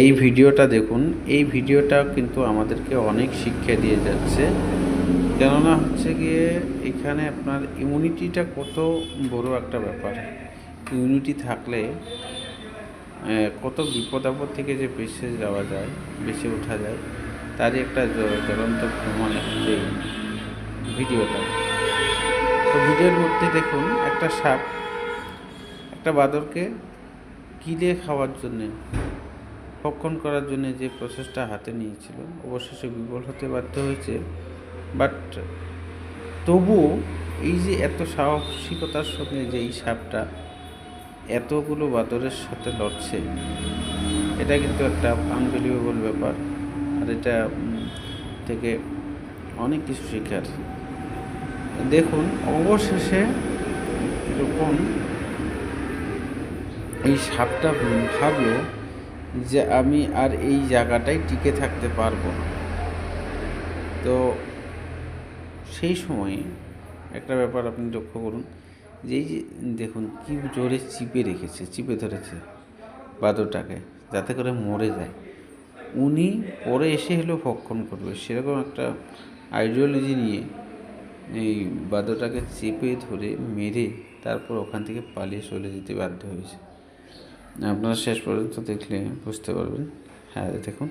এই ভিডিওটা দেখুন, এই ভিডিওটা কিন্তু আমাদেরকে অনেক শিক্ষা দিয়ে যাচ্ছে। কেননা হচ্ছে গিয়ে এখানে আপনার ইমিউনিটিটা কত বড় একটা ব্যাপার। ইমিউনিটি থাকলে কত বিপদ আপদ থেকে যে বেঁচে যাওয়া যায়, বেঁচে ওঠা যায়, তারই একটা জ্বলন্ত প্রমাণ হচ্ছে এই ভিডিওটা। তো ভিডিওর মধ্যে দেখুন একটা সাপ একটা বাঁদরকে গিলে খাওয়ার জন্যে, ভক্ষণ করার জন্য যে প্রসেসটা হাতে নিয়েছিল, অবশেষে বিফল হতে বাধ্য হয়েছে। বাট তবুও এই যে এত সাহসিকতার সঙ্গে যে এই সাপটা এতগুলো বাদরের সাথে লড়ছে, এটা কিন্তু একটা আনবিলিভেবল ব্যাপার। আর এটা থেকে অনেক কিছু শেখার। দেখুন অবশেষে যখন এই সাপটা ভাবলো যে আমি আর এই জায়গাটায় টিকে থাকতে পারবো না, তো সেই সময়ে একটা ব্যাপার আপনি লক্ষ্য করুন যে এই যে দেখুন কী জোরে চিপে ধরেছে বাদরটাকে, যাতে করে মরে যায়। উনি পরে এসে হলেও ভক্ষণ করবে, সেরকম একটা আইডিওলজি নিয়ে এই বাদরটাকে চেপে ধরে মেরে তারপর ওখান থেকে পালিয়ে চলে যেতে বাধ্য হয়েছে। আপনারা শেষ পর্যন্ত দেখলে বুঝতে পারবেন। হ্যাঁ দেখুন,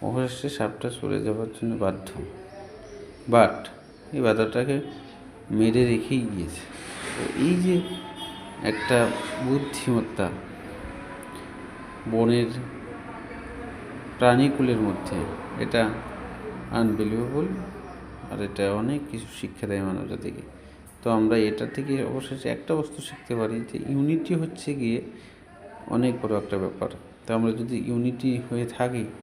অবশেষে সাপটা চলে যাওয়ার জন্য বাধ্য, বাট এই বাদরটাকে মেরে রেখেই গিয়েছে। তো এই যে একটা বুদ্ধিমত্তা বনের প্রাণীকুলের মধ্যে, এটা আনবিলিভেবল। আর এটা অনেক কিছু শিক্ষা দেয় মানব জাতিকে। তো আমরা এটা থেকে অবশেষে একটা বস্তু শিখতে পারি যে ইউনিটি হচ্ছে গিয়ে অনেক বড় একটা ব্যাপার। তো আমরা যদি ইউনিটি হয়ে থাকি